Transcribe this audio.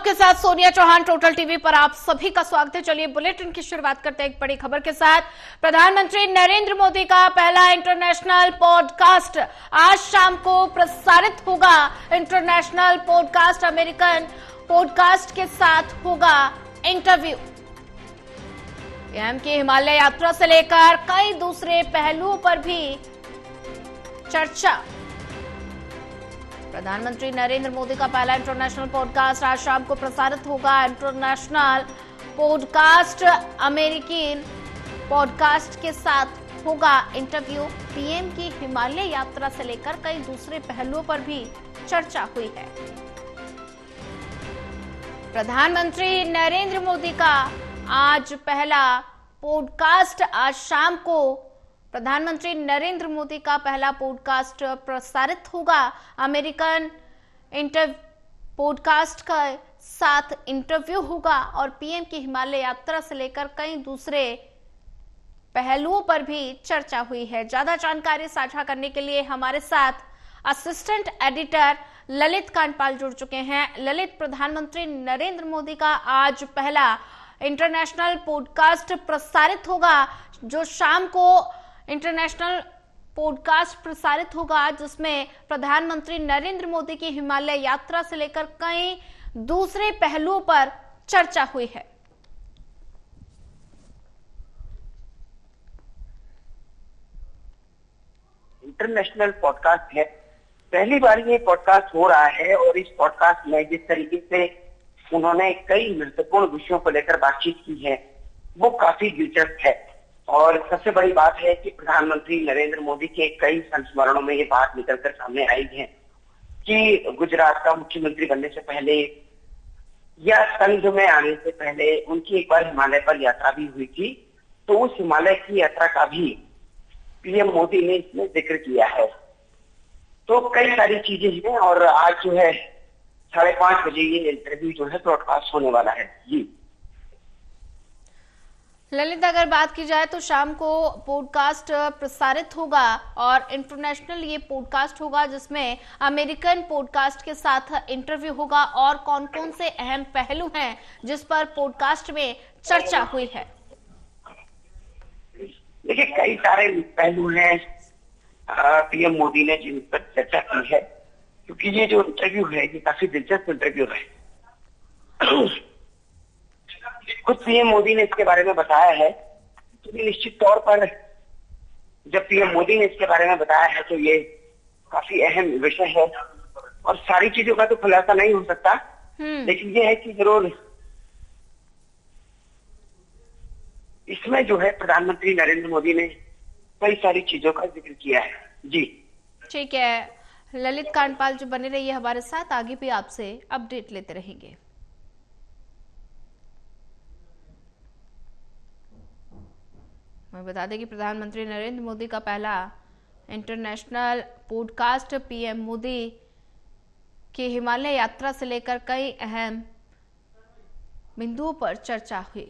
आपके साथ Sonia Chauhan, total TV पर आप सभी का स्वागत है। चलिए बुलेटिन की शुरुआत करते हैं एक बड़ी खबर के साथ। प्रधानमंत्री नरेंद्र मोदी का पहला इंटरनेशनल पॉडकास्ट आज शाम को प्रसारित होगा। इंटरनेशनल पॉडकास्ट अमेरिकन पॉडकास्ट के साथ होगा इंटरव्यू। पीएम की हिमालय यात्रा से लेकर कई दूसरे पहलुओं पर भी चर्चा। प्रधानमंत्री नरेंद्र मोदी का पहला इंटरनेशनल पॉडकास्ट आज शाम को प्रसारित होगा। इंटरनेशनल पॉडकास्ट अमेरिकन पॉडकास्ट के साथ होगा इंटरव्यू। पीएम की हिमालय यात्रा से लेकर कई दूसरे पहलुओं पर भी चर्चा हुई है। प्रधानमंत्री नरेंद्र मोदी का आज पहला पॉडकास्ट आज शाम को प्रधानमंत्री नरेंद्र मोदी का पहला पॉडकास्ट प्रसारित होगा। अमेरिकन पॉडकास्ट के साथ इंटरव्यू होगा और पीएम की हिमालय यात्रा से लेकर कई दूसरे पहलुओं पर भी चर्चा हुई है। ज्यादा जानकारी साझा करने के लिए हमारे साथ असिस्टेंट एडिटर ललित कांडपाल जुड़ चुके हैं। ललित, प्रधानमंत्री नरेंद्र मोदी का आज पहला इंटरनेशनल पॉडकास्ट प्रसारित होगा, जो शाम को इंटरनेशनल पॉडकास्ट प्रसारित होगा, जिसमें प्रधानमंत्री नरेंद्र मोदी की हिमालय यात्रा से लेकर कई दूसरे पहलुओं पर चर्चा हुई है। इंटरनेशनल पॉडकास्ट है, पहली बार ये पॉडकास्ट हो रहा है और इस पॉडकास्ट में जिस तरीके से उन्होंने कई महत्वपूर्ण विषयों को लेकर बातचीत की है वो काफी दिलचस्प है। और सबसे बड़ी बात है कि प्रधानमंत्री नरेंद्र मोदी के कई संस्मरणों में ये बात निकलकर सामने आई है कि गुजरात का मुख्यमंत्री बनने से पहले या संघ में आने से पहले उनकी एक बार हिमालय पर यात्रा भी हुई थी। तो उस हिमालय की यात्रा का भी पीएम मोदी ने इसमें जिक्र किया है। तो कई सारी चीजें हैं और आज जो है 5:30 बजे ये इंटरव्यू जो है ब्रॉडकास्ट होने वाला है। जी ललित, अगर बात की जाए तो शाम को पॉडकास्ट प्रसारित होगा और इंटरनेशनल ये पॉडकास्ट होगा, जिसमें अमेरिकन पॉडकास्ट के साथ इंटरव्यू होगा। और कौन कौन से अहम पहलू हैं जिस पर पॉडकास्ट में चर्चा हुई है? देखिए, कई सारे पहलू हैं पीएम मोदी ने जिन पर चर्चा की है, क्योंकि ये जो इंटरव्यू है ये काफी दिलचस्प इंटरव्यू है। खुद पीएम मोदी ने इसके बारे में बताया है। तो निश्चित तौर पर जब पीएम मोदी ने इसके बारे में बताया है तो ये काफी अहम विषय है और सारी चीजों का तो खुलासा नहीं हो सकता, लेकिन ये है कि जरूर इसमें जो है प्रधानमंत्री नरेंद्र मोदी ने कई सारी चीजों का जिक्र किया है। जी ठीक है ललित कांडपाल, जो बने रहिए हमारे साथ, आगे भी आपसे अपडेट लेते रहेंगे। मैं बता दें कि प्रधानमंत्री नरेंद्र मोदी का पहला इंटरनेशनल पॉडकास्ट पीएम मोदी की हिमालय यात्रा से लेकर कई अहम बिंदुओं पर चर्चा हुई।